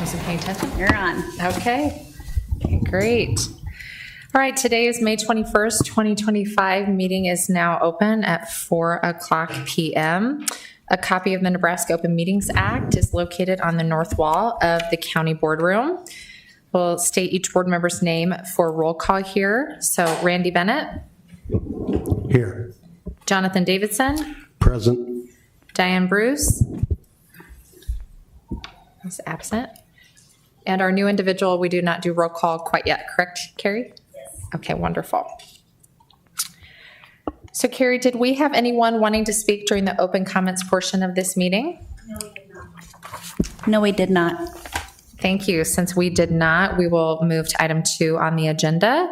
Wasn't paying attention? You're on. Okay, great. All right, today is May 21st, 2025. Meeting is now open at 4:00 p.m. A copy of the Nebraska Open Meetings Act is located on the north wall of the county boardroom. We'll state each board member's name for roll call here. So Randy Bennett. Here. Jonathan Davidson. Present. Diane Bruce is absent. And our new individual, we do not do roll call quite yet, correct, Carrie? Yes. Okay, wonderful. So Carrie, did we have anyone wanting to speak during the open comments portion of this meeting? No, we did not. Thank you. Since we did not, we will move to item 2 on the agenda.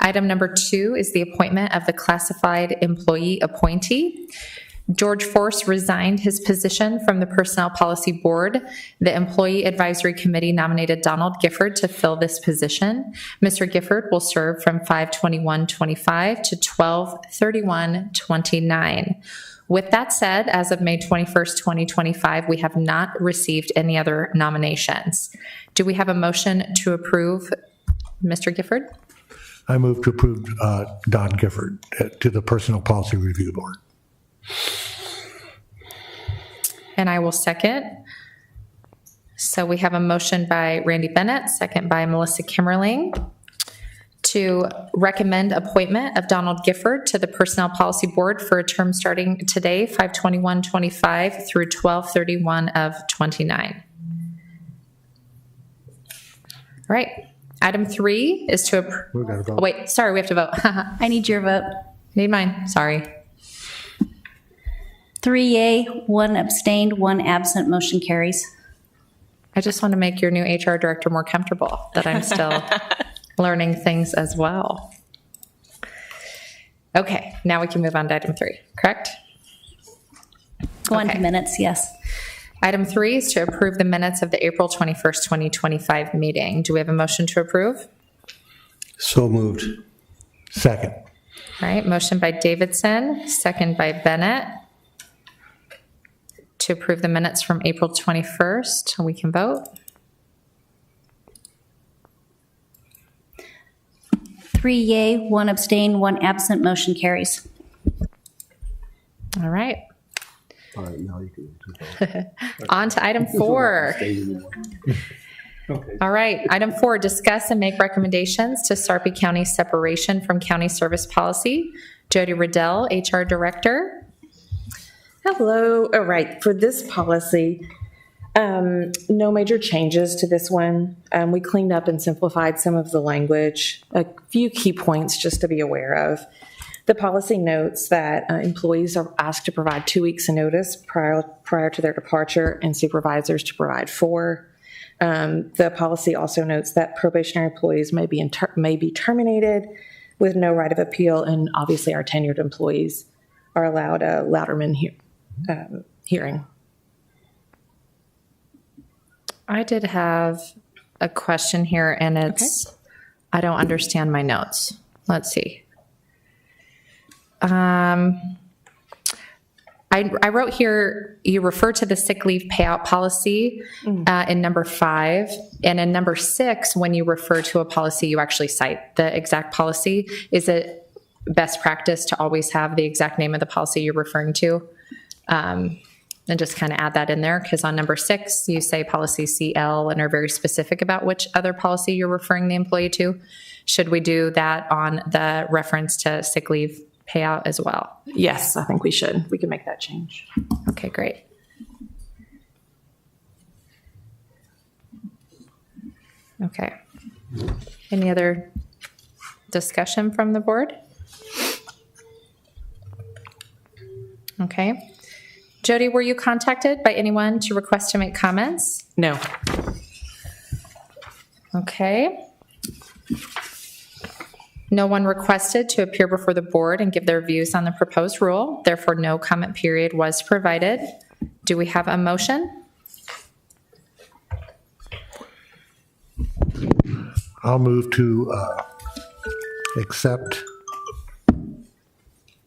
Item number 2 is the appointment of the classified employee appointee. George Force resigned his position from the Personnel Policy Board. The Employee Advisory Committee nominated Donald Gifford to fill this position. Mr. Gifford will serve from 5/21/25 to 12/31/29. With that said, as of May 21st, 2025, we have not received any other nominations. Do we have a motion to approve Mr. Gifford? I move to approve Don Gifford to the Personnel Policy Review Board. And I will second. So we have a motion by Randy Bennett, second by Melissa Kimmerling, to recommend appointment of Donald Gifford to the Personnel Policy Board for a term starting today, 5/21/25 through 12/31/29. All right. Item 3 is to approve. We gotta vote. Wait, sorry, we have to vote. I need your vote. Need mine. Sorry. 3 yea, 1 abstained, 1 absent. Motion carries. I just want to make your new HR director more comfortable that I'm still learning things as well. Okay, now we can move on to item 3, correct? Go on to Okay. minutes, yes. Item 3 is to approve the minutes of the April 21st, 2025 meeting. Do we have a motion to approve? So moved. Second. All right, motion by Davidson, second by Bennett to approve the minutes from April 21st. We can vote. 3 yea, 1 abstained, 1 absent. Motion carries. All right, All right, now you can. on to item 4. Okay. All right, item 4, discuss and make recommendations to Sarpy County separation from county service policy. Jody Riddell, HR Director. Hello. All right. For this policy, no major changes to this one. We cleaned up and simplified some of the language. A few key points just to be aware of. The policy notes that employees are asked to provide 2 weeks of notice prior to their departure and supervisors to provide 4. The policy also notes that probationary employees may be terminated with no right of appeal, and obviously our tenured employees are allowed a Louderman hearing. I did have a question here, and it's, I don't understand my notes. Let's see. I wrote here, you refer to the sick leave payout policy in number 5, and in number 6, when you refer to a policy, you actually cite the exact policy. Is it best practice to always have the exact name of the policy you're referring to? And just kind of add that in there, because on number 6, you say policy CL and are very specific about which other policy you're referring the employee to. Should we do that on the reference to sick leave payout as well? Yes, I think we should. We can make that change. Okay, great. Okay. Any other discussion from the board? Okay. Jody, were you contacted by anyone to request to make comments? No. Okay. No one requested to appear before the board and give their views on the proposed rule. Therefore, no comment period was provided. Do we have a motion? I'll move to accept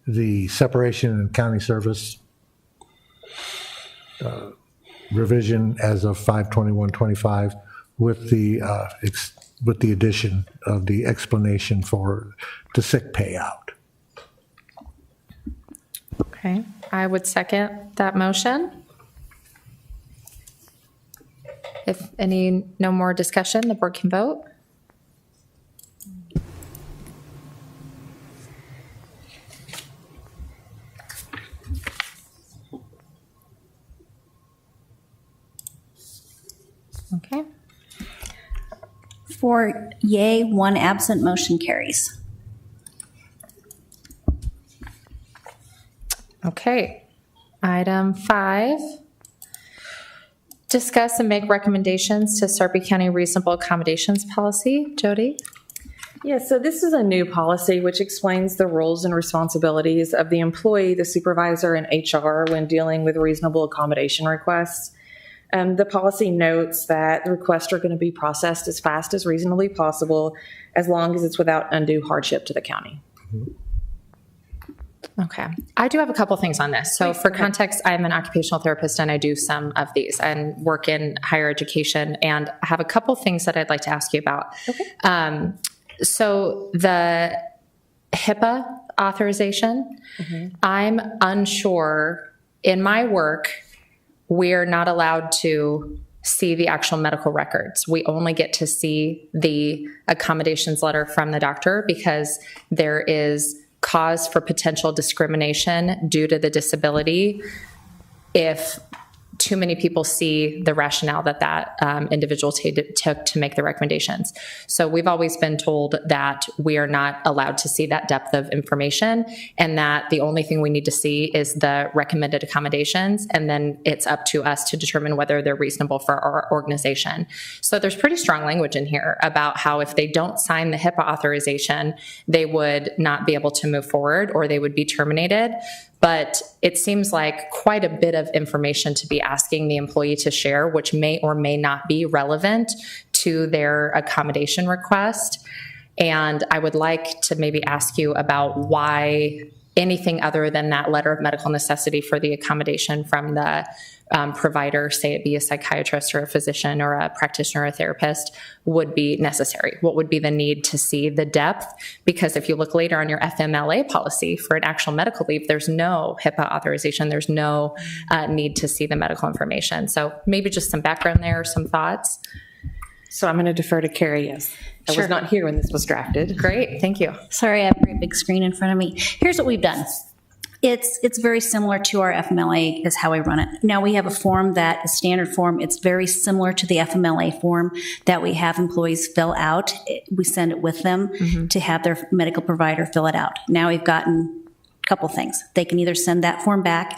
the separation and county service revision as of 5/21/25 with the addition of the explanation for the sick payout. Okay, I would second that motion. If no more discussion, the board can vote. Okay, 4 yay, 1 absent, motion carries. okay. Item 5, discuss and make recommendations to Sarpy County Reasonable Accommodations Policy. Jody? Yeah, so this is a new policy which explains the roles and responsibilities of the employee, the supervisor, and HR when dealing with reasonable accommodation requests. The policy notes that the requests are going to be processed as fast as reasonably possible, as long as it's without undue hardship to the county. Okay. I do have a couple things on this. So for context, I'm an occupational therapist and I do some of these and work in higher education, and I have a couple things that I'd like to ask you about. Okay. So the HIPAA authorization, I'm unsure. In my work, we're not allowed to see the actual medical records. We only get to see the accommodations letter from the doctor because there is cause for potential discrimination due to the disability if too many people see the rationale that individual took to make the recommendations. So we've always been told that we are not allowed to see that depth of information, and that the only thing we need to see is the recommended accommodations, and then it's up to us to determine whether they're reasonable for our organization. So there's pretty strong language in here about how if they don't sign the HIPAA authorization, they would not be able to move forward or they would be terminated. But it seems like quite a bit of information to be asking the employee to share, which may or may not be relevant to their accommodation request. And I would like to maybe ask you about why anything other than that letter of medical necessity for the accommodation from the provider, say it be a psychiatrist or a physician or a practitioner or a therapist, would be necessary. What would be the need to see the depth? Because if you look later on your FMLA policy for an actual medical leave, there's no HIPAA authorization. There's no need to see the medical information. So maybe just some background there, some thoughts. So I'm going to defer to Carrie. Yes, I was not here when this was drafted. Great, thank you. Sorry, I have a great big screen in front of me. Here's what we've done. It's very similar to our FMLA is how we run it. Now we have a form that, a standard form, it's very similar to the FMLA form that we have employees fill out. We send it with them to have their medical provider fill it out. Now we've gotten a couple things. They can either send that form back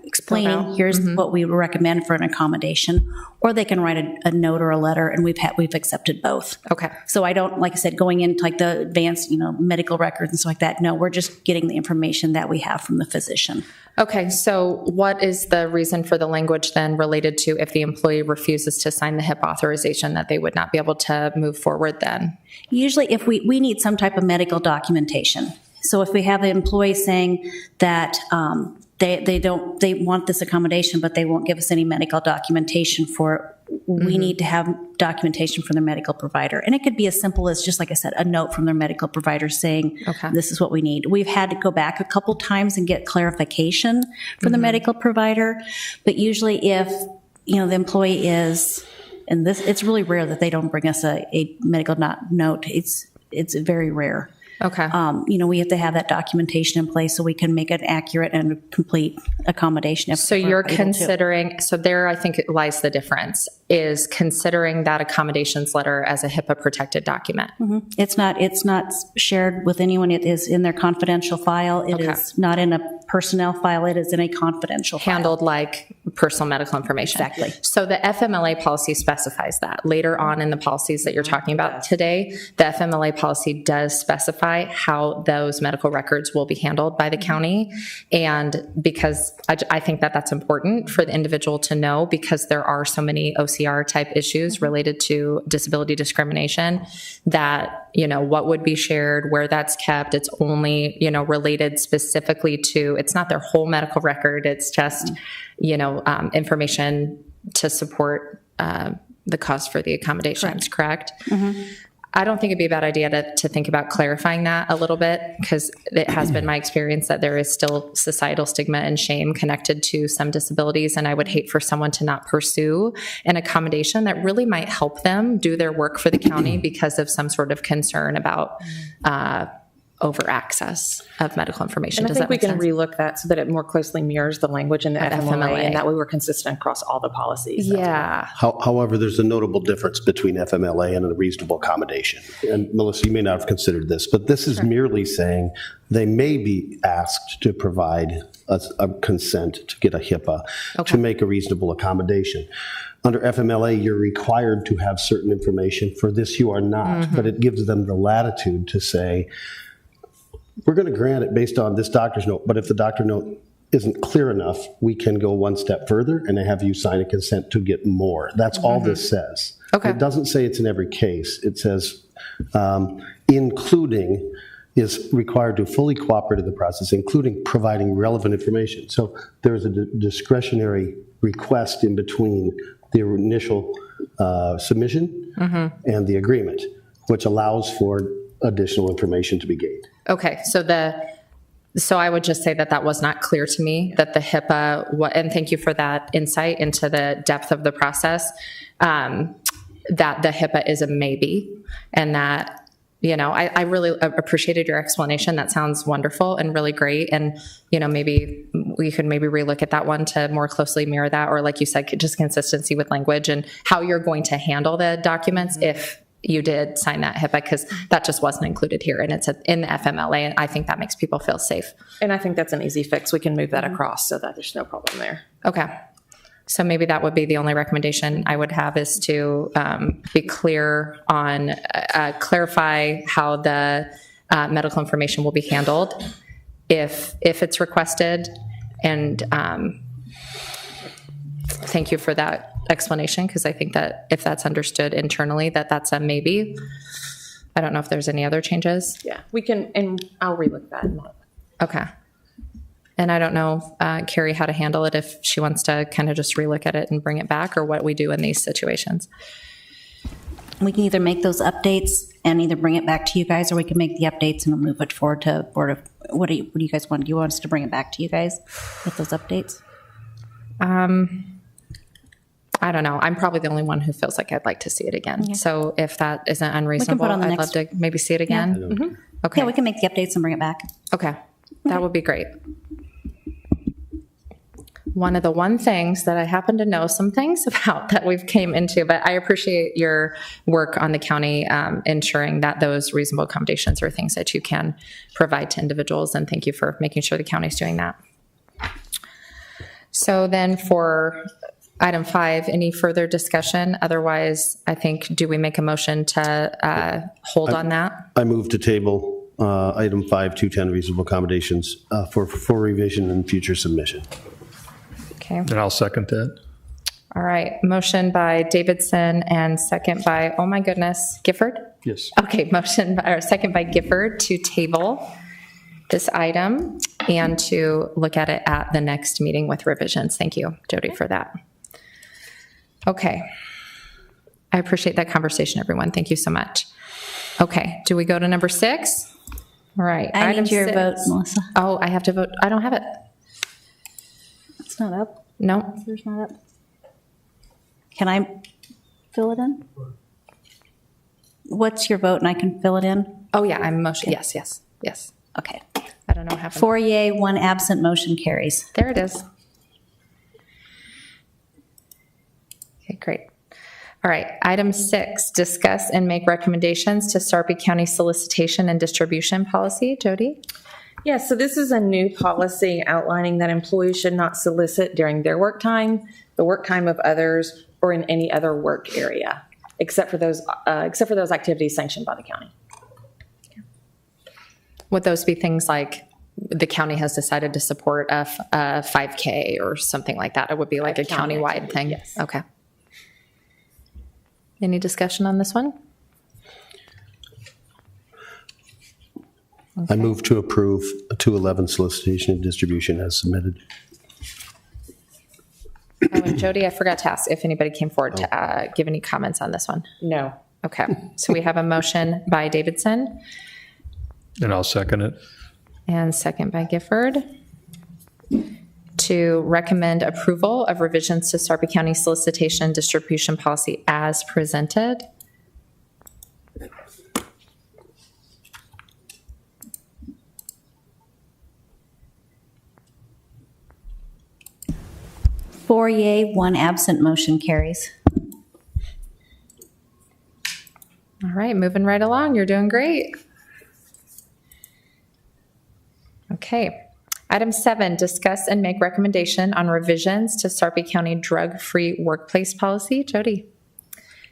explaining here's what we recommend for an accommodation, or they can write a note or a letter, and we've accepted both. Okay. So I don't, like I said, going into like the advanced, medical records and stuff like that. No, we're just getting the information that we have from the physician. Okay, so what is the reason for the language then related to if the employee refuses to sign the HIPAA authorization that they would not be able to move forward then? Usually if we need some type of medical documentation. So if we have an employee saying that they want this accommodation, but they won't give us any medical documentation for it, we need to have documentation from their medical provider. And it could be as simple as, just like I said, a note from their medical provider saying, this is what we need. We've had to go back a couple times and get clarification from the medical provider. But usually if, the employee is, and it's really rare that they don't bring us a medical note. It's very rare. Okay. We have to have that documentation in place so we can make an accurate and complete accommodation. So you're considering, so there I think it lies the difference, is considering that accommodations letter as a HIPAA protected document. It's not shared with anyone. It is in their confidential file. It is not in a personnel file. It is in a confidential file. Handled like personal medical information. Exactly. So the FMLA policy specifies that. Later on in the policies that you're talking about today, the FMLA policy does specify how those medical records will be handled by the county. And because I think that that's important for the individual to know, because there are so many OCR type issues related to disability discrimination that, what would be shared, where that's kept, it's only, related specifically to, it's not their whole medical record. It's just, information to support, the cost for the accommodations, correct? I don't think it'd be a bad idea to think about clarifying that a little bit, because it has been my experience that there is still societal stigma and shame connected to some disabilities, and I would hate for someone to not pursue an accommodation that really might help them do their work for the county because of some sort of concern about over access of medical information. And I Does think that we make can sense? relook that so that it more closely mirrors the language in the FMLA, and that we were consistent across all the policies. Yeah. However, there's a notable difference between FMLA and a reasonable accommodation. And Melissa, you may not have considered this, but this is merely saying they may be asked to provide a consent to get a HIPAA to make a reasonable accommodation. Under FMLA, you're required to have certain information. For this, you are not, but it gives them the latitude to say, we're going to grant it based on this doctor's note, but if the doctor note isn't clear enough, we can go one step further and have you sign a consent to get more. That's all this says. Okay. It doesn't say it's in every case. It says including is required to fully cooperate in the process, including providing relevant information. So there's a discretionary request in between the initial submission and the agreement, which allows for additional information to be gained. Okay, so I would just say that was not clear to me, that the HIPAA, and thank you for that insight into the depth of the process, that the HIPAA is a maybe, and that, I really appreciated your explanation. That sounds wonderful and really great. And, maybe we could relook at that one to more closely mirror that, or like you said, just consistency with language and how you're going to handle the documents if you did sign that HIPAA, because that just wasn't included here, and it's in the FMLA, and I think that makes people feel safe. And I think that's an easy fix. We can move that across so that there's no problem there. Okay. So maybe that would be the only recommendation I would have, is to be clear on, clarify how the medical information will be handled if it's requested. And thank you for that explanation, because I think that if that's understood internally, that's a maybe. I don't know if there's any other changes. Yeah, we can, and I'll relook that. Okay. And I don't know, Carrie, how to handle it, if she wants to kind of just relook at it and bring it back, or what we do in these situations. We can either make those updates and either bring it back to you guys, or we can make the updates and move it forward to Board of, what do you guys want? Do you want us to bring it back to you guys with those updates? I don't know. I'm probably the only one who feels like I'd like to see it again. So if that isn't unreasonable, on the I'd love next- to maybe see it again. Okay. Yeah, we can make the updates and bring it back. Okay. That would be great. One of the things that I happen to know some things about that we've came into, but I appreciate your work on the county, ensuring that those reasonable accommodations are things that you can provide to individuals. And thank you for making sure the county's doing that. So then for item 5, any further discussion? Otherwise, I think, do we make a motion to hold on that? I move to table item 5, 210 reasonable accommodations for revision and future submission. Okay. And I'll second that. All right. Motion by Davidson and second by, oh my goodness, Gifford? Yes. Okay, second by Gifford to table this item and to look at it at the next meeting with revisions. Thank you, Jody, for that. Okay. I appreciate that conversation, everyone. Thank you so much. Okay, do we go to number 6? All right. I item need your 6. vote, Melissa. Oh, I have to vote. I don't have it. It's not up. No. Yours not up. Can I fill it in? What's your vote, and I can fill it in? Oh, yeah, I'm motion. Yes. Okay. I don't know what happened. 4 yea, 1 absent, motion carries. There it is. Okay, great. All right, item 6, discuss and make recommendations to Sarpy County solicitation and distribution policy. Jody? Yeah, so this is a new policy outlining that employees should not solicit during their work time, the work time of others, or in any other work area, except for those activities sanctioned by the county. Would those be things like the county has decided to support a 5K or something like that? It would be like a county countywide activity, thing? yes. Okay. Any discussion on this one? I move to approve 211 solicitation and distribution as submitted. I And Jody, I forgot to ask if anybody came forward to give any comments on this one. No. Okay, so we have a motion by Davidson And I'll second it. and second by Gifford to recommend approval of revisions to Sarpy County solicitation and distribution policy as presented. Four yea, one absent, motion carries. All right, moving right along. You're doing great. Okay. Item 7, discuss and make recommendation on revisions to Sarpy County drug-free workplace policy. Jody.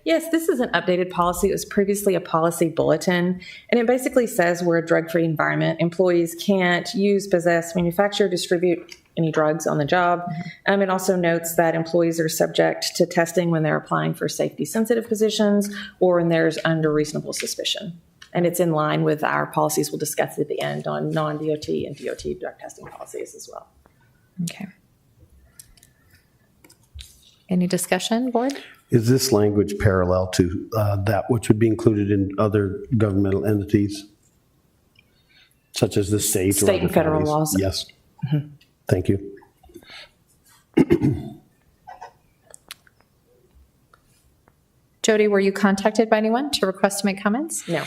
Yes, this is an updated policy. It was previously a policy bulletin, and it basically says we're a drug-free environment. Employees can't use, possess, manufacture, distribute any drugs on the job. It also notes that employees are subject to testing when they're applying for safety-sensitive positions or when there's under reasonable suspicion. And it's in line with our policies we'll discuss at the end on non-DOT and DOT drug testing policies as well. Okay. Any discussion, board? Is this language parallel to that which would be included in other governmental entities, such as the state or State and other federal counties? laws. Yes. Thank you. Jody, were you contacted by anyone to request to make comments? No.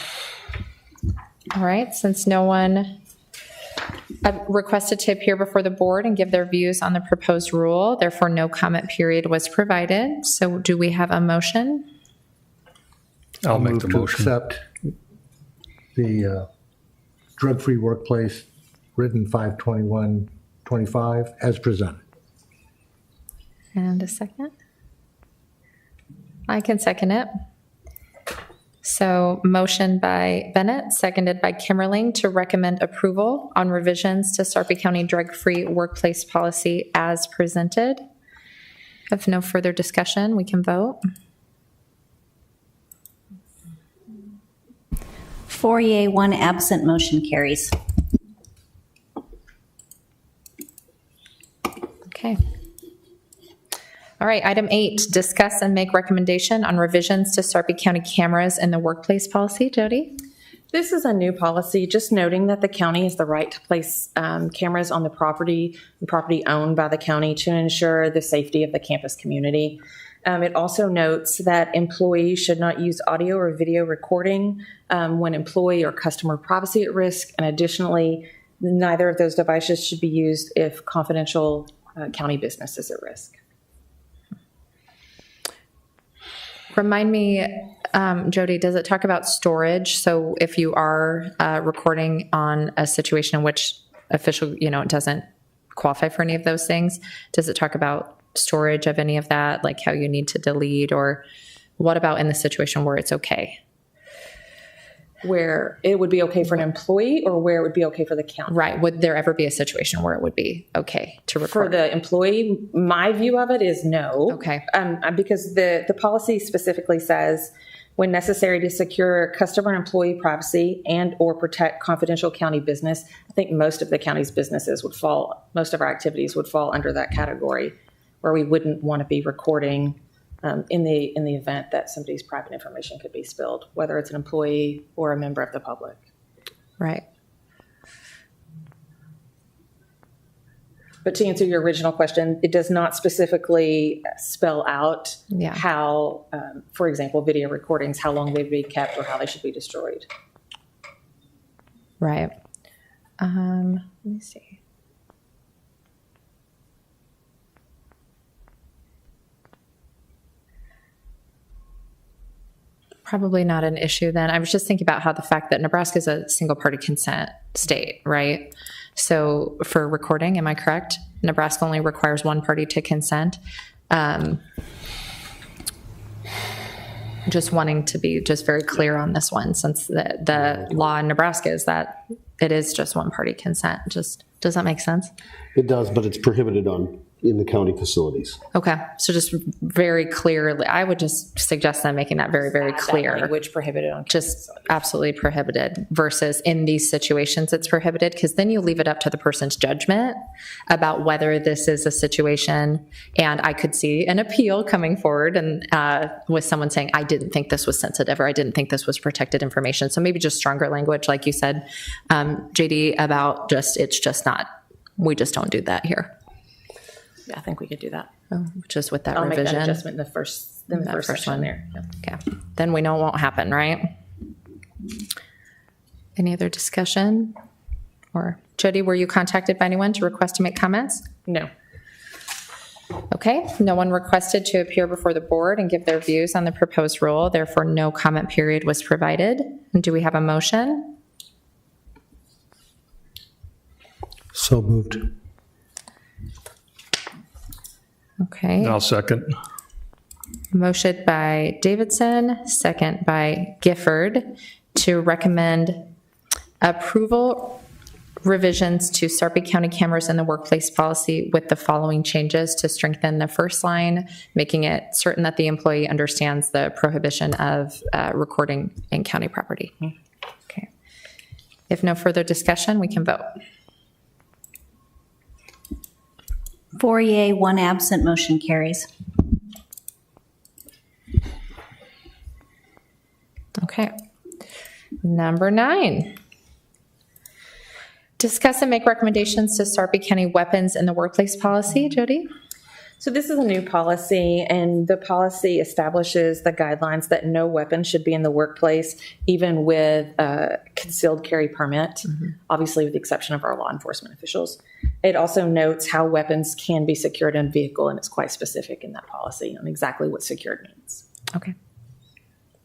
All right, since no one requested to appear before the board and give their views on the proposed rule, therefore no comment period was provided. So do we have a motion? I'll make Move the to motion. accept the drug-free workplace written 5/21/25 as presented. And a second? I can second it. So motion by Bennett, seconded by Kimmerling to recommend approval on revisions to Sarpy County drug-free workplace policy as presented. If no further discussion, we can vote. Four yea, one absent, motion carries. Okay. All right, item 8, discuss and make recommendation on revisions to Sarpy County cameras in the workplace policy. Jody? This is a new policy, just noting that the county has the right to place cameras on the property owned by the county to ensure the safety of the campus community. It also notes that employees should not use audio or video recording when employee or customer privacy at risk. And additionally, neither of those devices should be used if confidential county business is at risk. Remind me, Jody, does it talk about storage? So if you are recording on a situation in which official, it doesn't qualify for any of those things, does it talk about storage of any of that, like how you need to delete, or what about in the situation where it's okay? Where it would be okay for an employee or where it would be okay for the county? Right. Would there ever be a situation where it would be okay to For record? the employee, my view of it is no. Okay. Because the policy specifically says, when necessary to secure customer and employee privacy and or protect confidential county business, I think most of the county's businesses most of our activities would fall under that category, where we wouldn't want to be recording in the event that somebody's private information could be spilled, whether it's an employee or a member of the public. Right. But to answer your original question, it does not specifically spell out Yeah. how, for example, video recordings, how long they'd be kept or how they should be destroyed. Right. Let me see. Probably not an issue then. I was just thinking about how the fact that Nebraska is a single party consent state, right? So for recording, am I correct? Nebraska only requires one party to consent. Just wanting to be just very clear on this one, since the law in Nebraska is that it is just one party consent. Just, does that make sense? It does, but it's prohibited on in the county facilities. Okay, so just very clearly, I would just suggest them making that very, very clear. Language prohibited on. Just absolutely prohibited versus in these situations it's prohibited, because then you leave it up to the person's judgment about whether this is a situation. And I could see an appeal coming forward and with someone saying, I didn't think this was sensitive, or I didn't think this was protected information. So maybe just stronger language, like you said, JD, about it's just not, we just don't do that here. Yeah, I think we could do that. Just with that I'll make revision. that adjustment in the first section one. there. Yeah. Okay, then we know it won't happen, right? Any other discussion? Or Jody, were you contacted by anyone to request to make comments? No. Okay, no one requested to appear before the board and give their views on the proposed rule, therefore no comment period was provided. And do we have a motion? So moved. Okay, I'll second. motion by Davidson, second by Gifford, to recommend approval revisions to Sarpy County cameras in the workplace policy with the following changes to strengthen the first line, making it certain that the employee understands the prohibition of recording in county property. Okay. If no further discussion, we can vote. 4 yea, 1 absent, motion carries. Okay. Number 9. Discuss and make recommendations to Sarpy County weapons in the workplace policy. Jody? So this is a new policy, and the policy establishes the guidelines that no weapon should be in the workplace, even with a concealed carry permit, obviously with the exception of our law enforcement officials. It also notes how weapons can be secured in a vehicle, and it's quite specific in that policy on exactly what secured means. Okay.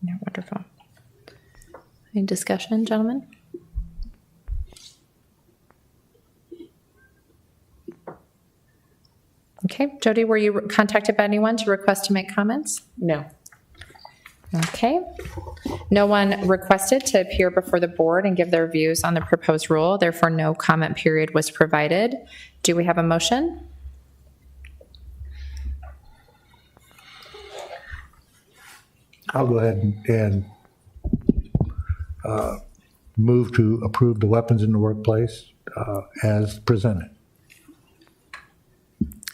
Yeah, wonderful. Any discussion, gentlemen? Okay, Jody, were you contacted by anyone to request to make comments? No. Okay. No one requested to appear before the board and give their views on the proposed rule, therefore no comment period was provided. Do we have a motion? I'll go ahead and move to approve the weapons in the workplace as presented.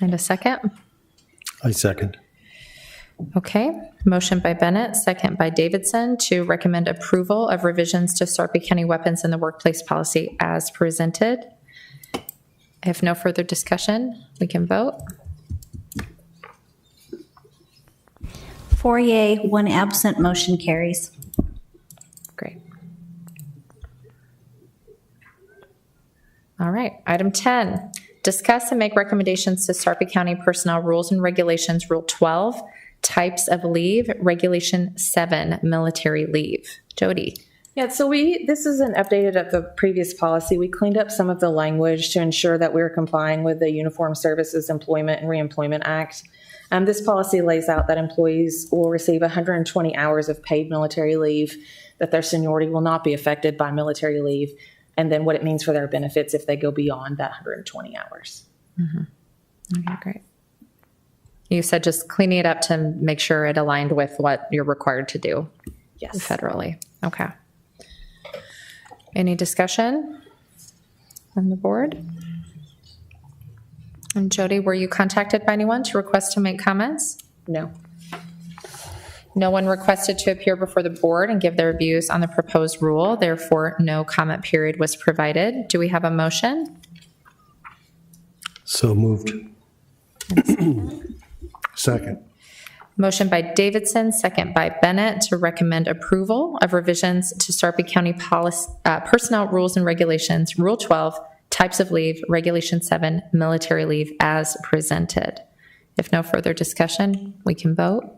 And a second? I second. Okay, motion by Bennett, second by Davidson to recommend approval of revisions to Sarpy County weapons in the workplace policy as presented. If no further discussion, we can vote. 4 yea, 1 absent, motion carries. Great. All right, item 10, discuss and make recommendations to Sarpy County Personnel Rules and Regulations, Rule 12, Types of Leave, Regulation 7, Military Leave. Jody? Yeah, so this is an updated of the previous policy. We cleaned up some of the language to ensure that we're complying with the Uniform Services Employment and Reemployment Act. This policy lays out that employees will receive 120 hours of paid military leave, that their seniority will not be affected by military leave, and then what it means for their benefits if they go beyond that 120 hours. Okay, great. You said just cleaning it up to make sure it aligned with what you're required to do Yes. federally. Okay. Any discussion on the board? And Jody, were you contacted by anyone to request to make comments? No. No one requested to appear before the board and give their views on the proposed rule. Therefore, no comment period was provided. Do we have a motion? So moved. Second. Motion by Davidson, second by Bennett to recommend approval of revisions to Sarpy County Personnel Rules and Regulations, Rule 12, Types of Leave, Regulation 7, Military Leave as presented. If no further discussion, we can vote.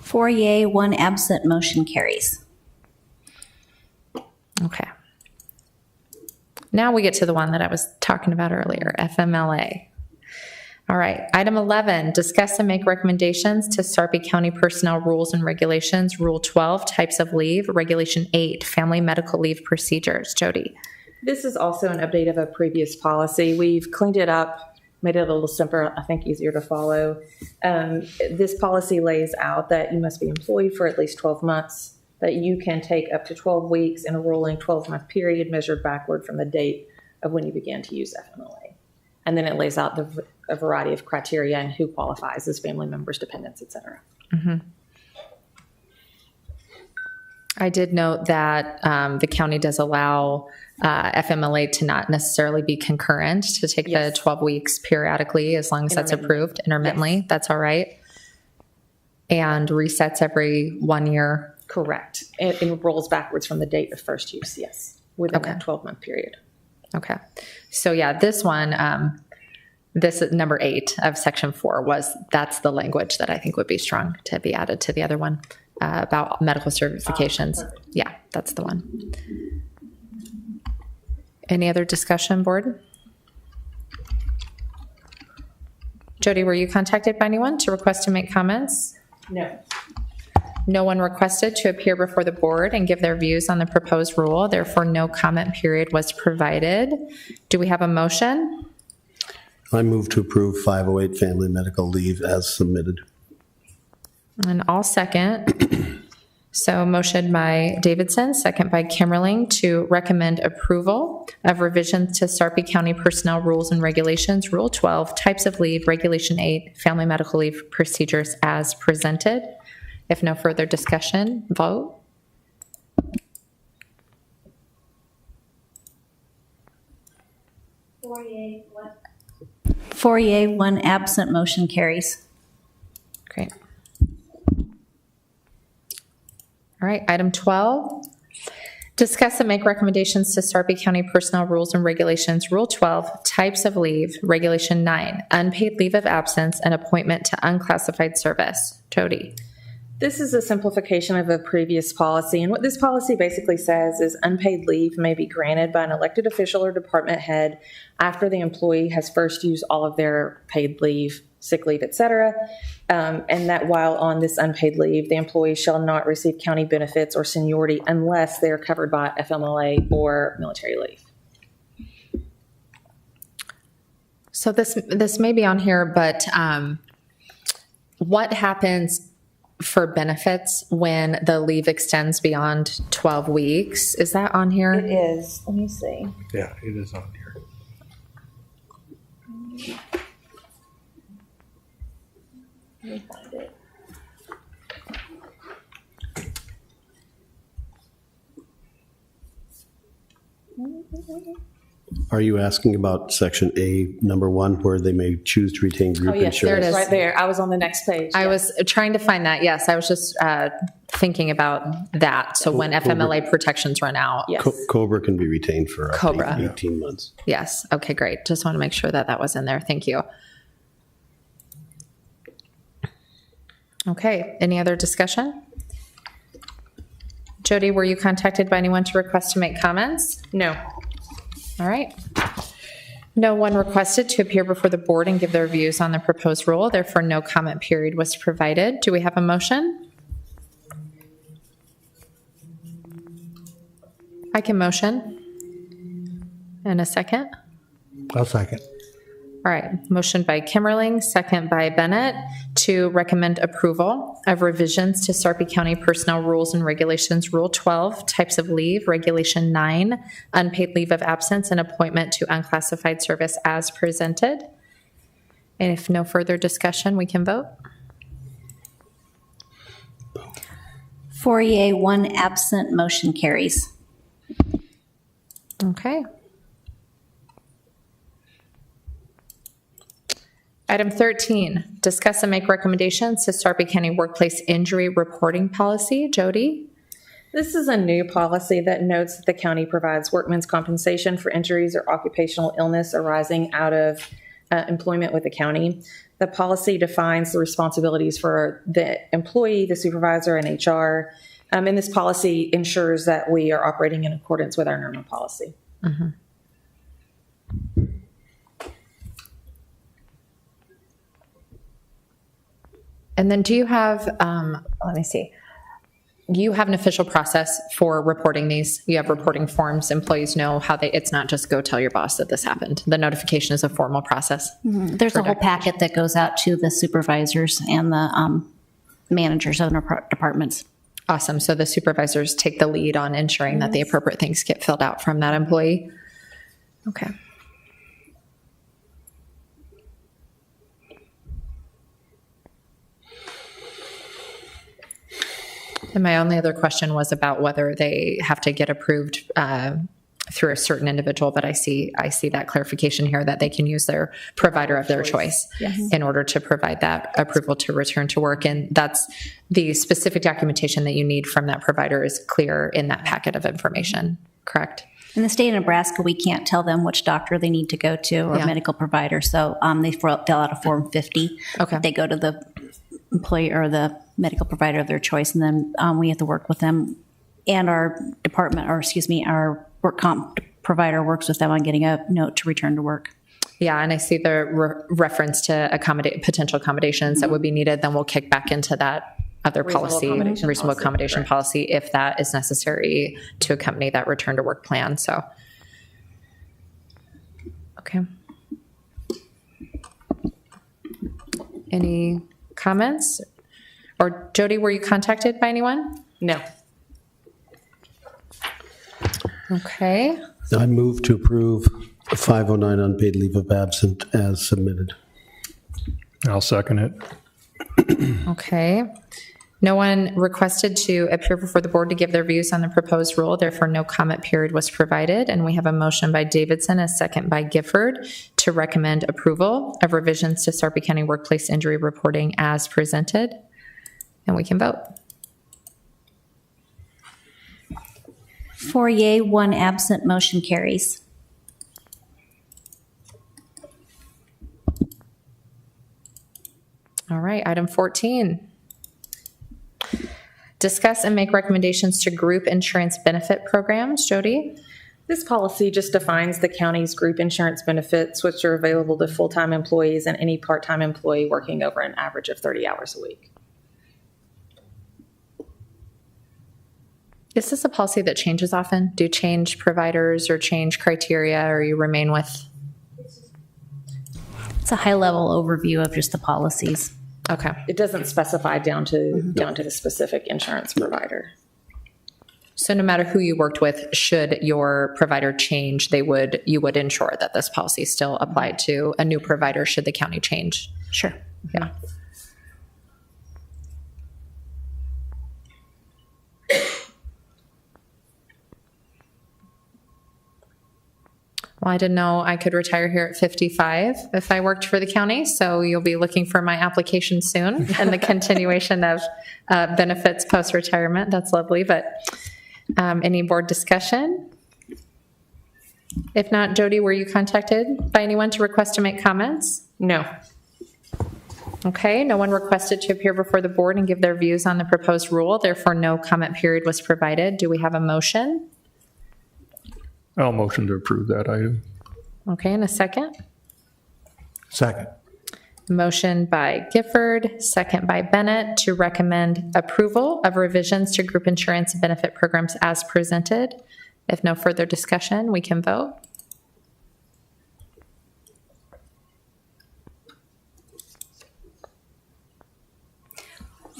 Four yea, 1 absent, motion carries. Okay. Now we get to the one that I was talking about earlier, FMLA. All right, item 11, discuss and make recommendations to Sarpy County Personnel Rules and Regulations, Rule 12, Types of Leave, Regulation 8, Family Medical Leave Procedures. Jody? This is also an update of a previous policy. We've cleaned it up, made it a little simpler, I think easier to follow. This policy lays out that you must be employed for at least 12 months, that you can take up to 12 weeks in a rolling 12-month period measured backward from the date of when you began to use FMLA. And then it lays out a variety of criteria and who qualifies as family members, dependents, et cetera. I did note that the county does allow FMLA to not necessarily be concurrent, to take the 12 weeks periodically, as long as that's approved intermittently. That's all right. And resets every 1 year. Correct. It rolls backwards from the date of first use, yes, within that 12-month period. Okay. So yeah, this one, this is number 8 of section 4 that's the language that I think would be strong to be added to the other one about medical certifications. Yeah, that's the one. Any other discussion, board? Jody, were you contacted by anyone to request to make comments? No. No one requested to appear before the board and give their views on the proposed rule. Therefore, no comment period was provided. Do we have a motion? I move to approve 508 family medical leave as submitted. And I'll second. So motion by Davidson, second by Kimmerling, to recommend approval of revisions to Sarpy County Personnel Rules and Regulations, Rule 12, Types of Leave, Regulation 8, Family Medical Leave Procedures as presented. If no further discussion, vote. Four yea, one absent, motion carries. Great. All right, item 12. Discuss and make recommendations to Sarpy County Personnel Rules and Regulations, Rule 12, Types of Leave, Regulation 9, Unpaid Leave of Absence and Appointment to Unclassified Service. Jody. This is a simplification of a previous policy, and what this policy basically says is unpaid leave may be granted by an elected official or department head after the employee has first used all of their paid leave, sick leave, et cetera, and that while on this unpaid leave, the employee shall not receive county benefits or seniority unless they are covered by FMLA or military leave. So this may be on here, but what happens for benefits when the leave extends beyond 12 weeks? Is that on here? It is. Let me see. Yeah, it is on here. Let me find it. Are you asking about section A, number 1, where they may choose to retain group Oh, yes, there it insurance? is, right there. I was on the next page. I was trying to find that. Yes, I was just thinking about that. So when FMLA protections run out. Yes. Cobra can be retained for up Cobra. to 18 months. Yes. Okay, great. Just want to make sure that that was in there. Thank you. Okay, any other discussion? Jody, were you contacted by anyone to request to make comments? No. All right. No one requested to appear before the board and give their views on the proposed rule. Therefore, no comment period was provided. Do we have a motion? I can motion. And a second? I'll second. All right, motion by Kimmerling, second by Bennett, to recommend approval of revisions to Sarpy County Personnel Rules and Regulations, Rule 12, Types of Leave, Regulation 9, Unpaid Leave of Absence and Appointment to Unclassified Service as presented. And if no further discussion, we can vote. Four yea, one absent, motion carries. Okay. Item 13, discuss and make recommendations to Sarpy County Workplace Injury Reporting Policy. Jody? This is a new policy that notes that the county provides workmen's compensation for injuries or occupational illness arising out of employment with the county. The policy defines the responsibilities for the employee, the supervisor, and HR. And this policy ensures that we are operating in accordance with our normal policy. Mm-hmm. And then do you have, let me see, you have an official process for reporting these. You have reporting forms. Employees know how it's not just go tell your boss that this happened. The notification is a formal process. There's a whole packet that goes out to the supervisors and the managers of their departments. Awesome. So the supervisors take the lead on ensuring that the appropriate things get filled out from that employee. Okay. And my only other question was about whether they have to get approved through a certain individual, but I see that clarification here that they can use their provider of their choice in order to provide that approval to return to work. And that's the specific documentation that you need from that provider is clear in that packet of information, correct? In the state of Nebraska, we can't tell them which doctor they need to go to or medical provider. So they fill out a Form 50. Okay. They go to the employee or the medical provider of their choice, and then we have to work with them. And our our work comp provider works with them on getting a note to return to work. Yeah, and I see the reference to potential accommodations that would be needed. Then we'll kick back into that other reasonable accommodation policy if that is necessary to accompany that return to work plan. So, okay. Any comments? Or Jody, were you contacted by anyone? No. Okay. I move to approve 509 unpaid leave of absence as submitted. I'll second it. Okay. No one requested to appear before the board to give their views on the proposed rule. Therefore, no comment period was provided. And we have a motion by Davidson, a second by Gifford, to recommend approval of revisions to Sarpy County Workplace Injury Reporting as presented. And we can vote. 4 yea, 1 absent, motion carries. All right, item 14. Discuss and make recommendations to group insurance benefit programs. Jody? This policy just defines the county's group insurance benefits, which are available to full-time employees and any part-time employee working over an average of 30 hours a week. Is this a policy that changes often? Do you change providers or change criteria, or you remain with? It's a high-level overview of just the policies. Okay. It doesn't specify down to the specific insurance provider. So no matter who you worked with, should your provider change, you would ensure that this policy still applied to a new provider should the county change? Sure. Yeah. Well, I didn't know I could retire here at 55 if I worked for the county, so you'll be looking for my application soon and the continuation of benefits post-retirement. That's lovely, but any board discussion? If not, Jody, were you contacted by anyone to request to make comments? No. Okay, no one requested to appear before the board and give their views on the proposed rule. Therefore, no comment period was provided. Do we have a motion? I'll motion to approve that item. Okay, and a second? Second. Motion by Gifford, second by Bennett, to recommend approval of revisions to group insurance benefit programs as presented. If no further discussion, we can vote.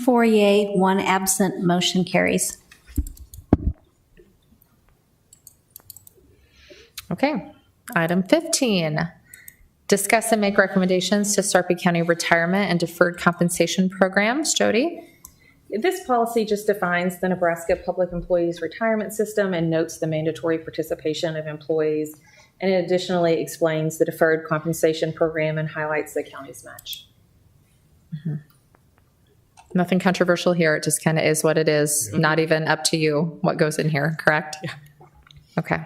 Four yea, 1 absent, motion carries. Okay, item 15. Discuss and make recommendations to Sarpy County retirement and deferred compensation programs. Jody? This policy just defines the Nebraska Public Employees Retirement System and notes the mandatory participation of employees, and it additionally explains the deferred compensation program and highlights the county's match. Mm-hmm. Nothing controversial here. It just kind of is what it is. Mm-hmm. Not even up to you what goes in here, correct? Yeah. Okay.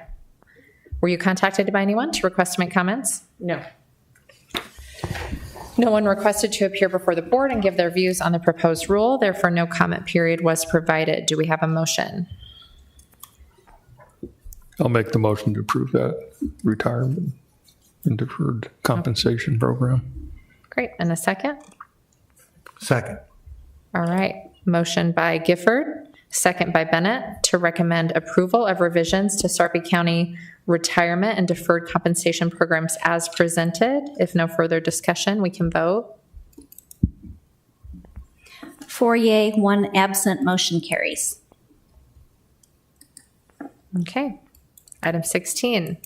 Were you contacted by anyone to request to make comments? No. No one requested to appear before the board and give their views on the proposed rule. Therefore, no comment period was provided. Do we have a motion? I'll make the motion to approve that retirement and deferred compensation program. Great. And a second? Second. All right. Motion by Gifford, second by Bennett, to recommend approval of revisions to Sarpy County retirement and deferred compensation programs as presented. If no further discussion, we can vote. 4 yea, 1 absent, motion carries. Okay. Item 16.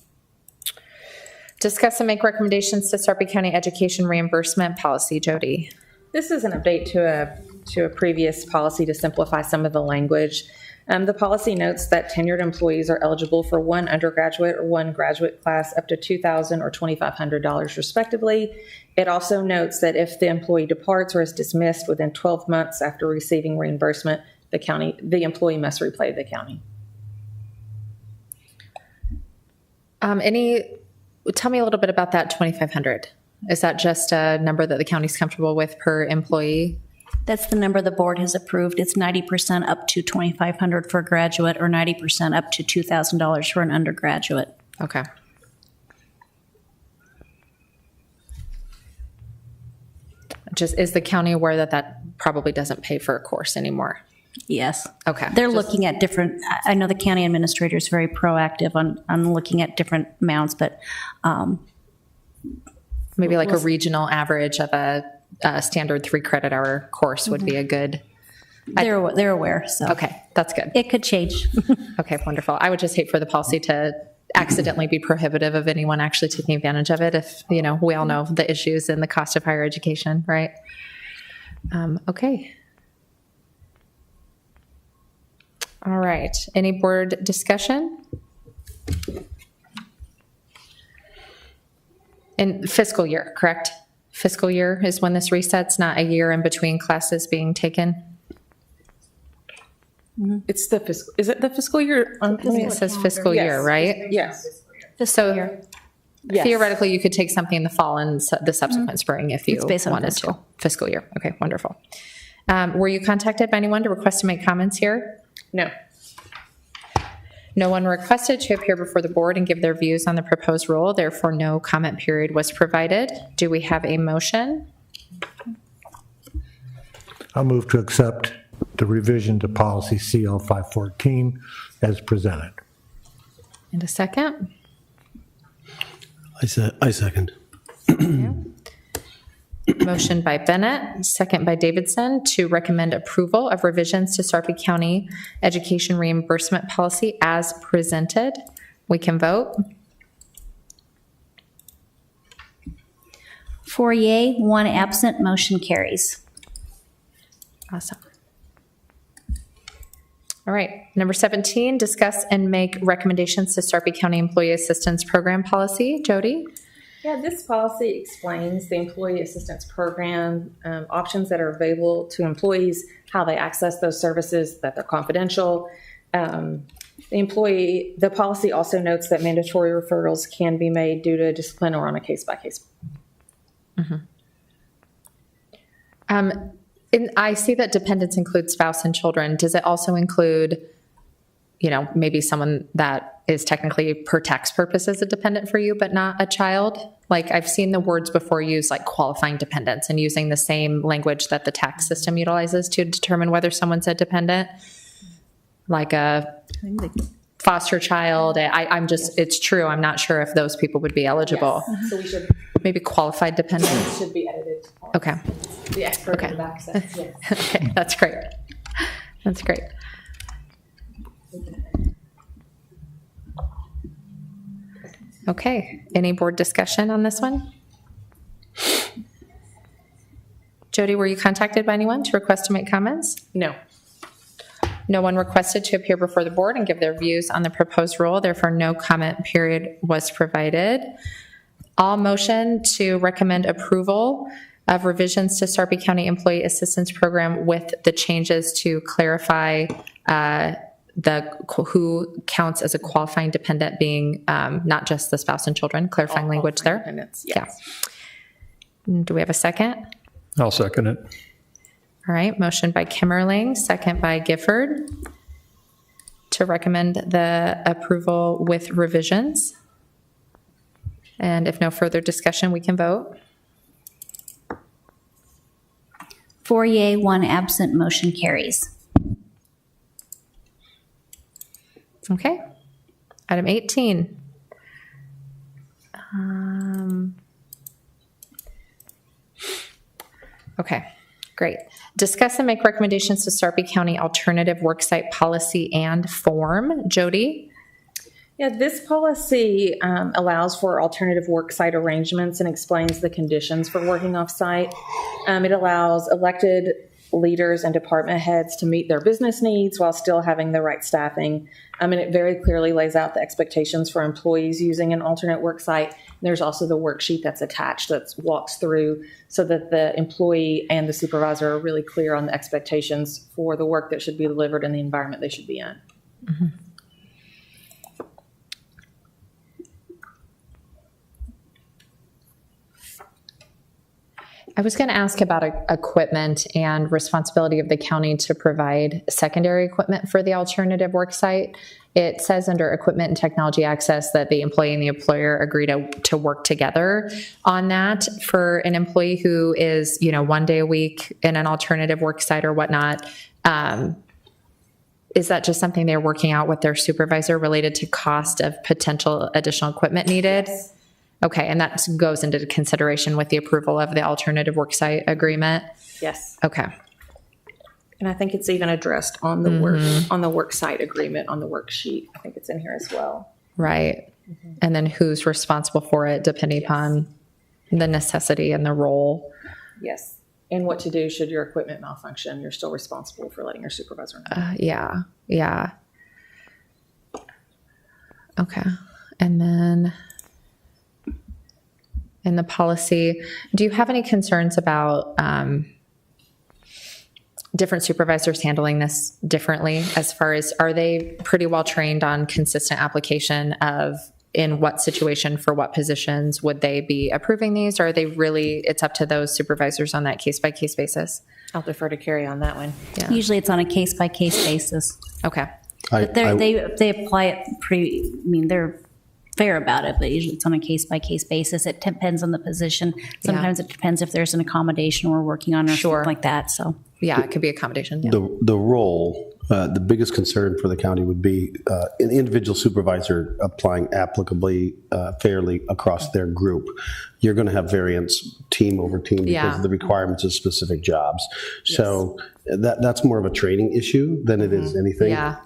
Discuss and make recommendations to Sarpy County Education Reimbursement Policy. Jody. This is an update to a previous policy to simplify some of the language. The policy notes that tenured employees are eligible for one undergraduate or one graduate class up to $2,000 or $2,500 respectively. It also notes that if the employee departs or is dismissed within 12 months after receiving reimbursement, the employee must repay the county. Tell me a little bit about that 2,500. Is that just a number that the county's comfortable with per employee? That's the number the board has approved. It's 90% up to $2,500 for a graduate or 90% up to $2,000 for an undergraduate. Okay. Is the county aware that that probably doesn't pay for a course anymore? Yes. Okay. They're looking at different, I know the county administrator is very proactive on looking at different amounts, but Maybe like a regional average of a standard 3 credit hour course would be a good. they're aware, so. Okay, that's good. It could change. Okay, wonderful. I would just hate for the policy to accidentally be prohibitive of anyone actually taking advantage of it if, we all know the issues and the cost of higher education, right? Okay. All right. Any board discussion? In fiscal year, correct? Fiscal year is when this resets, not a year in between classes being taken? It's the fiscal, is it the fiscal year? It says fiscal year, Yes. right? Yes. So Yes. theoretically, you could take something in the fall and the subsequent spring if you It's based on wanted fiscal. to. Fiscal year. Okay, wonderful. Were you contacted by anyone to request to make comments here? No. No one requested to appear before the board and give their views on the proposed rule. Therefore, no comment period was provided. Do we have a motion? I'll move to accept the revision to policy CL 514 as presented. And a second? I second. Motion by Bennett, second by Davidson, to recommend approval of revisions to Sarpy County Education Reimbursement Policy as presented. We can vote. 4 yea, 1 absent, motion carries. Awesome. All right, number 17, discuss and make recommendations to Sarpy County Employee Assistance Program Policy. Jody? Yeah, this policy explains the employee assistance program, options that are available to employees, how they access those services, that they're confidential. The policy also notes that mandatory referrals can be made due to discipline or on a case-by-case. And I see that dependents include spouse and children. Does it also include, maybe someone that is technically per tax purposes a dependent for you, but not a child? Like I've seen the words before used like qualifying dependents and using the same language that the tax system utilizes to determine whether someone's a dependent, like a foster child. It's true. I'm not sure if those people would be eligible. So we should, Maybe qualified dependents. should be edited. Okay. The expert Okay. in the back says, yes. Okay, that's great. That's great. Okay, any board discussion on this one? Jody, were you contacted by anyone to request to make comments? No. No one requested to appear before the board and give their views on the proposed rule, therefore no comment period was provided. All motion to recommend approval of revisions to Sarpy County Employee Assistance Program with the changes to clarify who counts as a qualifying dependent being not just the spouse and children, clarifying language there. Independence, Yeah. yes. Do we have a second? I'll second it. All right, motion by Kimmerling, second by Gifford to recommend the approval with revisions. And if no further discussion, we can vote. 4 yea, 1 absent, motion carries. Okay. Item 18. Okay, great. Discuss and make recommendations to Sarpy County Alternative Worksite Policy and Form. Jody? Yeah, this policy allows for alternative worksite arrangements and explains the conditions for working off-site. It allows elected leaders and department heads to meet their business needs while still having the right staffing. And it very clearly lays out the expectations for employees using an alternate worksite. There's also the worksheet that's attached that walks through so that the employee and the supervisor are really clear on the expectations for the work that should be delivered and the environment they should be in. Mm-hmm. I was going to ask about equipment and responsibility of the county to provide secondary equipment for the alternative worksite. It says under equipment and technology access that the employee and the employer agree to work together on that. For an employee who is, 1 day a week in an alternative worksite or whatnot, is that just something they're working out with their supervisor related to cost of potential additional equipment needed? Yes. Okay, and that goes into consideration with the approval of the alternative worksite agreement? Yes. Okay. And I think it's even addressed on the work site agreement on the worksheet. I think it's in here as well. Right. And then who's responsible for it depending upon the necessity and the role? Yes. And what to do should your equipment malfunction. You're still responsible for letting your supervisor know. Yeah. Okay. And then in the policy, do you have any concerns about different supervisors handling this differently as far as, are they pretty well trained on consistent application of in what situation for what positions would they be approving these? Or are they really, it's up to those supervisors on that case by case basis? I'll defer to Carrie on that one. Yeah. Usually it's on a case-by-case basis. Okay. But they apply it they're fair about it, but usually it's on a case-by-case basis. It depends on the position. Sometimes it depends if there's an accommodation we're working on or Sure. something like that, so. Yeah, it could be accommodation. Yeah. The role, the biggest concern for the county would be an individual supervisor applying applicably fairly across their group. You're going to have variance team over team because Yeah. of the requirements of specific jobs. So that's more of a training issue than it is anything. Yeah.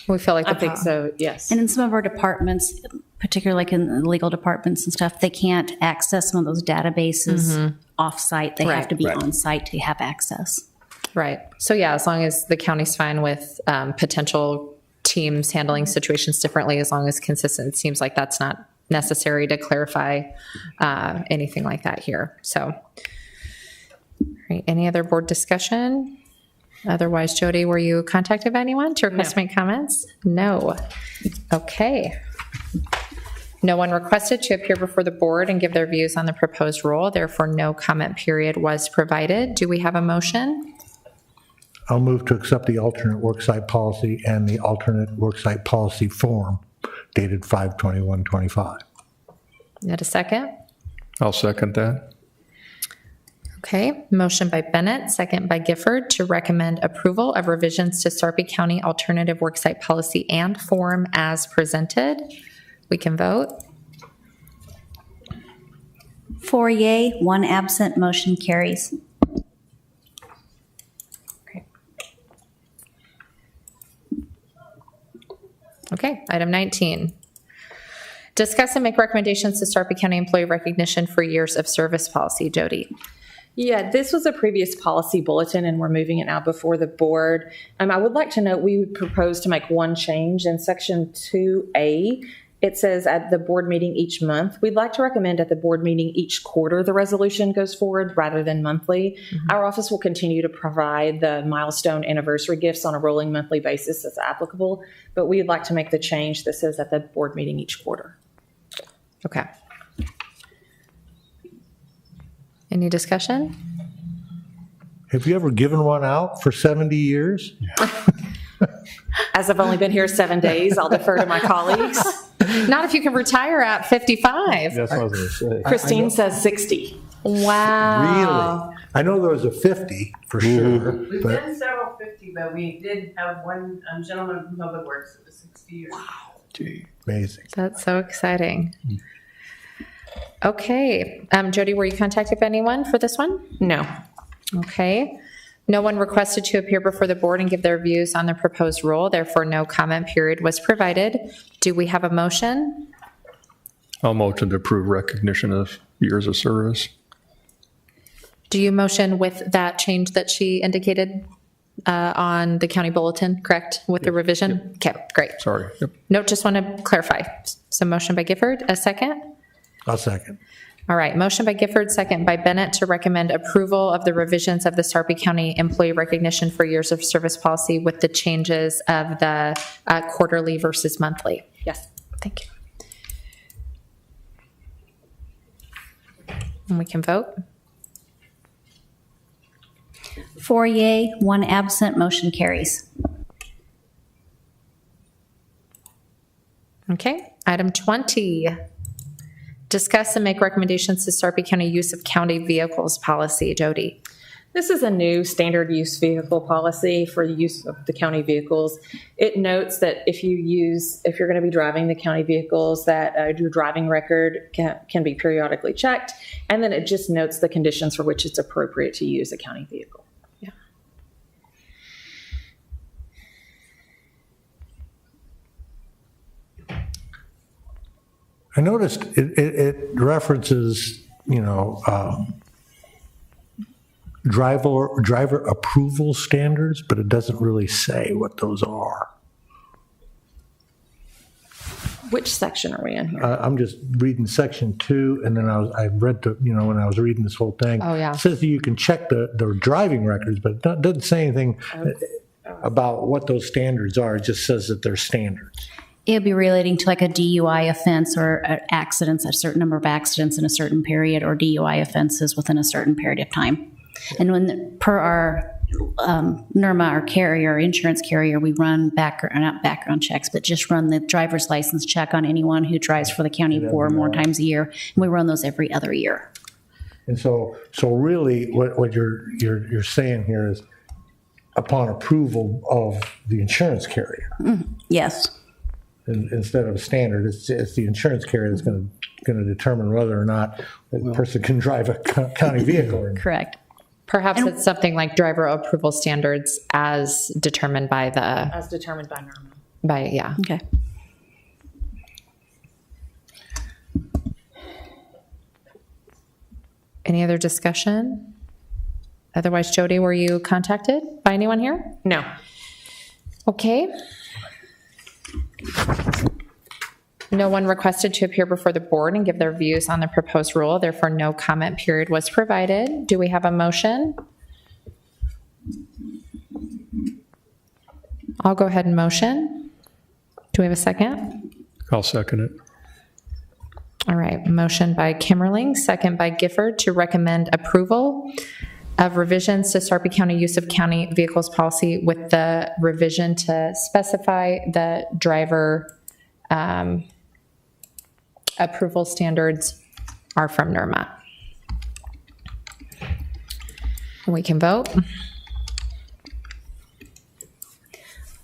We feel like I think so, yes. And in some of our departments, particularly like in the legal departments and stuff, they can't access some of those databases off-site. They have to be on-site to have access. Right. So yeah, as long as the county's fine with potential teams handling situations differently, as long as consistent, it seems like that's not necessary to clarify anything like that here. So, all right, any other board discussion? Otherwise, Jody, were you contacted by anyone to request to make comments? No. Okay. No one requested to appear before the board and give their views on the proposed rule. Therefore, no comment period was provided. Do we have a motion? I'll move to accept the alternate worksite policy and the alternate worksite policy form dated 5/21/25. Need a second? I'll second that. Okay, motion by Bennett, second by Gifford to recommend approval of revisions to Sarpy County Alternative Worksite Policy and Form as presented. We can vote. 4 yea, 1 absent, motion carries. Okay, item 19. Discuss and make recommendations to Sarpy County Employee Recognition for Years of Service Policy. Jody. Yeah, this was a previous policy bulletin, and we're moving it now before the board. I would like to note we would propose to make one change in section 2A. It says at the board meeting each month. We'd like to recommend at the board meeting each quarter the resolution goes forward rather than monthly. Our office will continue to provide the milestone anniversary gifts on a rolling monthly basis as applicable, but we'd like to make the change that says at the board meeting each quarter. Okay. Any discussion? Have you ever given one out for 70 years? As I've only been here 7 days, I'll defer to my colleagues. Not if you can retire at 55. That's what I was going to say. Christine says 60. Wow. I know there was a 50 for sure, We've but done several 50, but we did have one gentleman from Public Works that was 60 years. Gee. amazing. That's so exciting. Okay, Jody, were you contacted by anyone for this one? No. Okay. No one requested to appear before the board and give their views on the proposed rule, therefore no comment period was provided. Do we have a motion? I'll motion to approve recognition of years of service. Do you motion with that change that she indicated on the county bulletin, correct, with the revision? Okay, great. Sorry. Yep. No, just want to clarify. So motion by Gifford, a second? I'll second. All right, motion by Gifford, second by Bennett to recommend approval of the revisions of the Sarpy County Employee Recognition for Years of Service policy with the changes of the quarterly versus monthly. Yes. Thank you. And we can vote. 4 yea, 1 absent, motion carries. Okay, item 20. Discuss and make recommendations to Sarpy County use of county vehicles policy. Jody. This is a new standard use vehicle policy for the use of the county vehicles. It notes that if you're going to be driving the county vehicles, that your driving record can be periodically checked. And then it just notes the conditions for which it's appropriate to use a county vehicle. I noticed it references, driver approval standards, but it doesn't really say what those are. Which section are we in here? I'm just reading section 2, and then I read when I was reading this whole thing. Oh, yeah. It says that you can check the driving records, but it doesn't say anything about what those standards are. It just says that they're standards. It'll be relating to like a DUI offense or accidents, a certain number of accidents in a certain period, or DUI offenses within a certain period of time. And per our NERMA, our carrier, our insurance carrier, we run not background checks, but just run the driver's license check on anyone who drives for the county 4 or more times a year. And we run those every other year. And so really, what you're saying here is, upon approval of the insurance carrier. Yes. Instead of a standard, it's the insurance carrier that's going to determine whether or not a person can drive a county vehicle or not. Correct. Perhaps it's something like driver approval standards as determined by As determined by NERMA. yeah. Okay. Any other discussion? Otherwise, Jody, were you contacted by anyone here? No. Okay. No one requested to appear before the board and give their views on the proposed rule, therefore no comment period was provided. Do we have a motion? I'll go ahead and motion. Do we have a second? I'll second it. All right, motion by Kimmerling, second by Gifford to recommend approval of revisions to Sarpy County use of county vehicles policy with the revision to specify the driver approval standards are from NERMA. We can vote.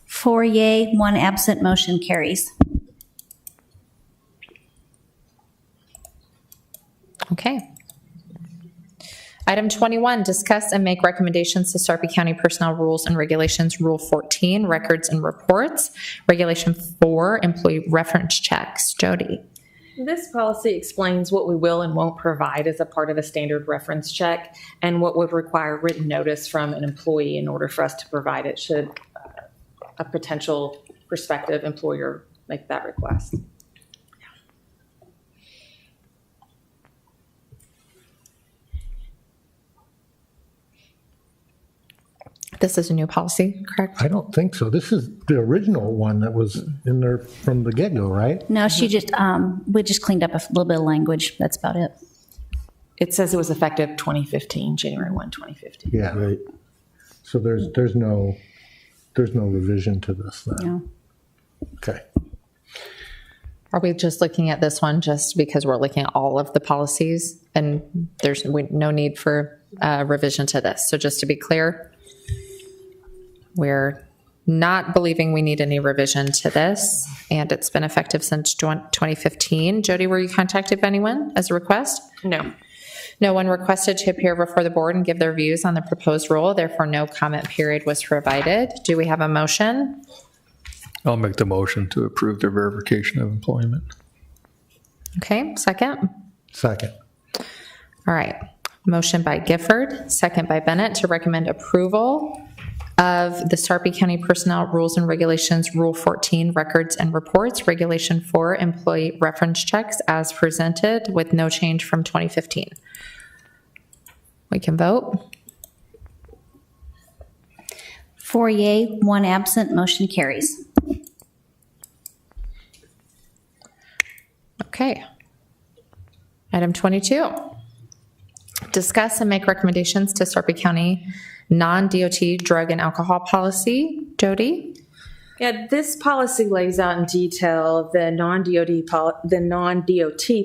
4 yea, 1 absent, motion carries. Okay. Item 21, discuss and make recommendations to Sarpy County Personnel Rules and Regulations, Rule 14, Records and Reports, Regulation 4, Employee Reference Checks. Jody. This policy explains what we will and won't provide as a part of a standard reference check and what would require written notice from an employee in order for us to provide it should a potential prospective employer make that request. This is a new policy, correct? I don't think so. This is the original one that was in there from the get-go, right? No, she just, we just cleaned up a little bit of language. That's about it. It says it was effective 2015, January 1, 2015. Yeah. Right. So there's no revision to this then. No. Okay. Are we just looking at this one just because we're looking at all of the policies and there's no need for revision to this? So just to be clear, we're not believing we need any revision to this, and it's been effective since 2015. Jody, were you contacted by anyone as a request? No. No one requested to appear before the board and give their views on the proposed rule. Therefore, no comment period was provided. Do we have a motion? I'll make the motion to approve the verification of employment. Okay, second. Second. All right. Motion by Gifford, second by Bennett to recommend approval of the Sarpy County Personnel Rules and Regulations, Rule 14, Records and Reports, Regulation 4, Employee Reference Checks as presented with no change from 2015. We can vote. 4 yea, 1 absent, motion carries. Okay. Item 22. Discuss and make recommendations to Sarpy County non-DOT drug and alcohol policy. Jody? Yeah, this policy lays out in detail the non-DOT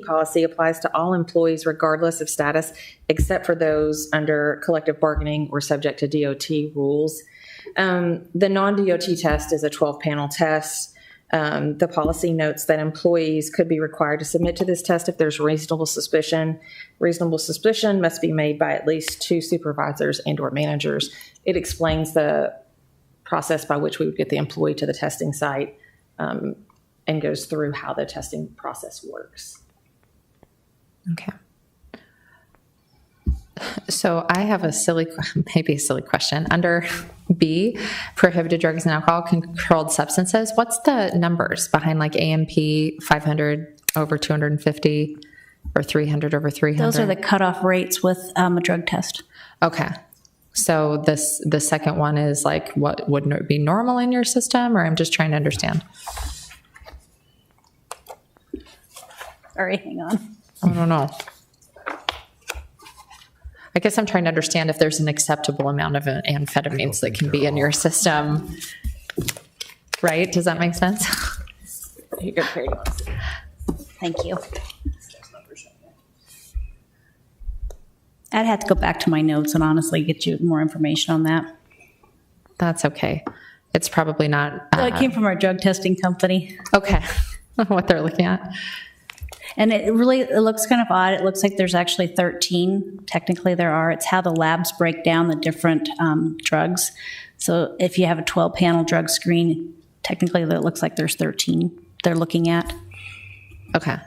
policy applies to all employees regardless of status, except for those under collective bargaining or subject to DOT rules. The non-DOT test is a 12-panel test. The policy notes that employees could be required to submit to this test if there's reasonable suspicion. Reasonable suspicion must be made by at least 2 supervisors and/or managers. It explains the process by which we would get the employee to the testing site and goes through how the testing process works. Okay. So I have maybe a silly question. Under B, prohibited drugs and alcohol, controlled substances, what's the numbers behind like AMP 500 over 250 or 300 over 300? Those are the cutoff rates with a drug test. Okay. So the second one is like, what would be normal in your system, or I'm just trying to understand? Sorry, hang on. I don't know. I guess I'm trying to understand if there's an acceptable amount of amphetamines that can be in your system. Right? Does that make sense? Here you go, Thank you. I'd have to go back to my notes and honestly get you more information on that. That's okay. It's probably not. Well, it came from our drug testing company. Okay. What they're looking at. And it looks kind of odd. It looks like there's actually 13. Technically there are. It's how the labs break down the different drugs. So if you have a 12-panel drug screen, technically it looks like there's 13 they're looking at. Okay.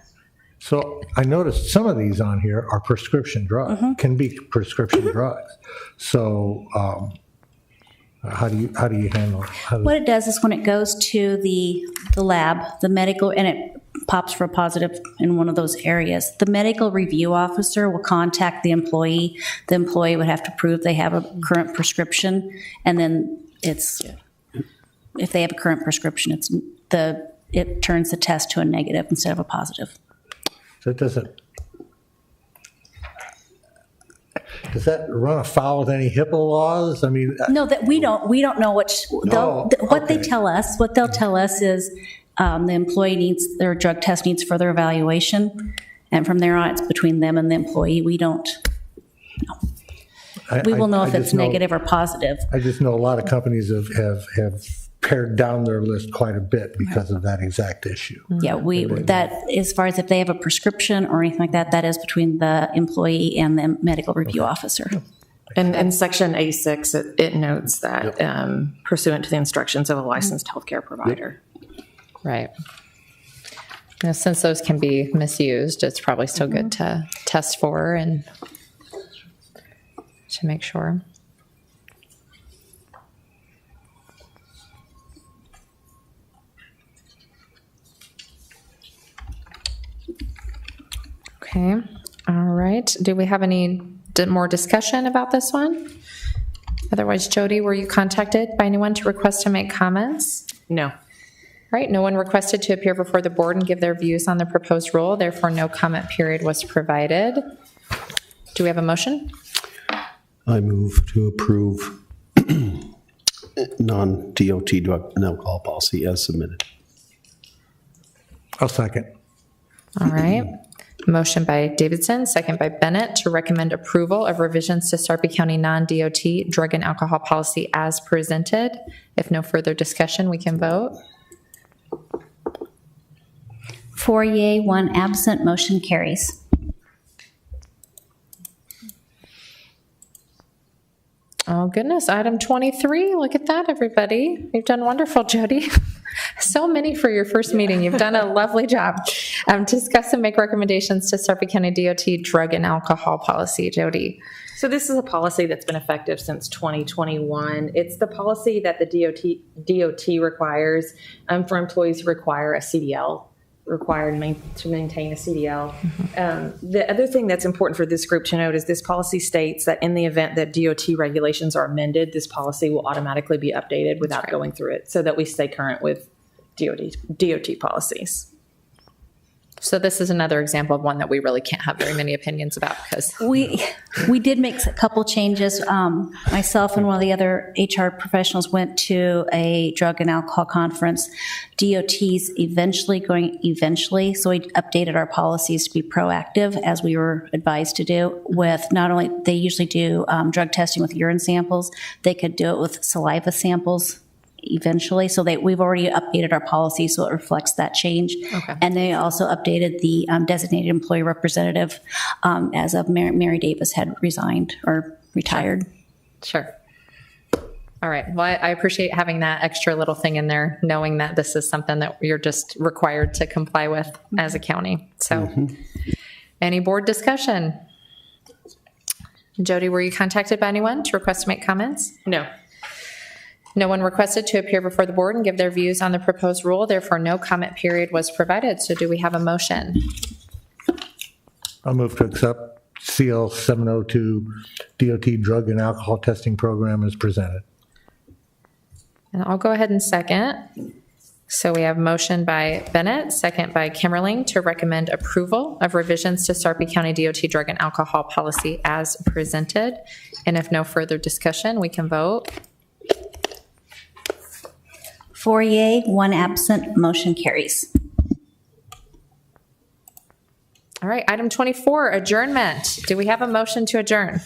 So I noticed some of these on here are prescription drugs, can be prescription drugs. So how do you handle it? What it does is when it goes to the lab, the medical, and it pops for a positive in one of those areas, the medical review officer will contact the employee. The employee would have to prove they have a current prescription, and then if they have a current prescription, it turns the test to a negative instead of a positive. So it does that run afoul with any HIPAA laws? I mean, No, that we don't know what they tell us. What they'll tell us is the employee needs their drug test needs further evaluation, and from there on, it's between them and the employee. We don't. We will know if it's negative or positive. I just know a lot of companies have pared down their list quite a bit because of that exact issue. Yeah, that as far as if they have a prescription or anything like that, that is between the employee and the medical review officer. And in section A6, it notes that pursuant to the instructions of a licensed healthcare provider. Right. Now, since those can be misused, it's probably still good to test for and to make sure. Okay. All right. Do we have any more discussion about this one? Otherwise, Jody, were you contacted by anyone to request to make comments? No. All right. No one requested to appear before the board and give their views on the proposed rule. Therefore, no comment period was provided. Do we have a motion? I move to approve non-DOT drug and alcohol policy as submitted. I'll second. All right. Motion by Davidson, second by Bennett to recommend approval of revisions to Sarpy County non-DOT drug and alcohol policy as presented. If no further discussion, we can vote. 4 yea, 1 absent, motion carries. Oh, goodness. Item 23. Look at that, everybody. You've done wonderful, Jody. So many for your first meeting. You've done a lovely job. Discuss and make recommendations to Sarpy County DOT drug and alcohol policy. Jody. So this is a policy that's been effective since 2021. It's the policy that the DOT requires for employees who require a CDL, to maintain a CDL. The other thing that's important for this group to note is this policy states that in the event that DOT regulations are amended, this policy will automatically be updated without going through it, so that we stay current with DOT policies. So this is another example of one that we really can't have very many opinions about because We did make a couple changes. Myself and one of the other HR professionals went to a drug and alcohol conference. DOT's eventually, so we updated our policies to be proactive, as we were advised to do, with not only, they usually do drug testing with urine samples, they could do it with saliva samples eventually. So we've already updated our policy so it reflects that change. Okay. And they also updated the designated employee representative as of Mary Davis had resigned or retired. Sure. All right. Well, I appreciate having that extra little thing in there, knowing that this is something that you're just required to comply with as a county. So any board discussion? Jody, were you contacted by anyone to request to make comments? No. No one requested to appear before the board and give their views on the proposed rule. Therefore, no comment period was provided. So do we have a motion? I'll move to accept CL 702 DOT drug and alcohol testing program as presented. And I'll go ahead and second. So we have motion by Bennett, second by Kimmerling to recommend approval of revisions to Sarpy County DOT drug and alcohol policy as presented. And if no further discussion, we can vote. 4 yea, 1 absent, motion carries. All right, item 24, adjournment. Do we have a motion to adjourn?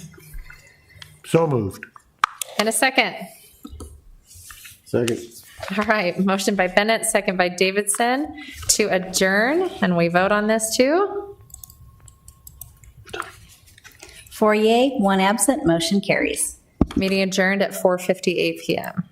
So moved. And a second? Second. All right, motion by Bennett, second by Davidson to adjourn, and we vote on this too. 4 yea, 1 absent, motion carries. Meeting adjourned at 4:58 p.m.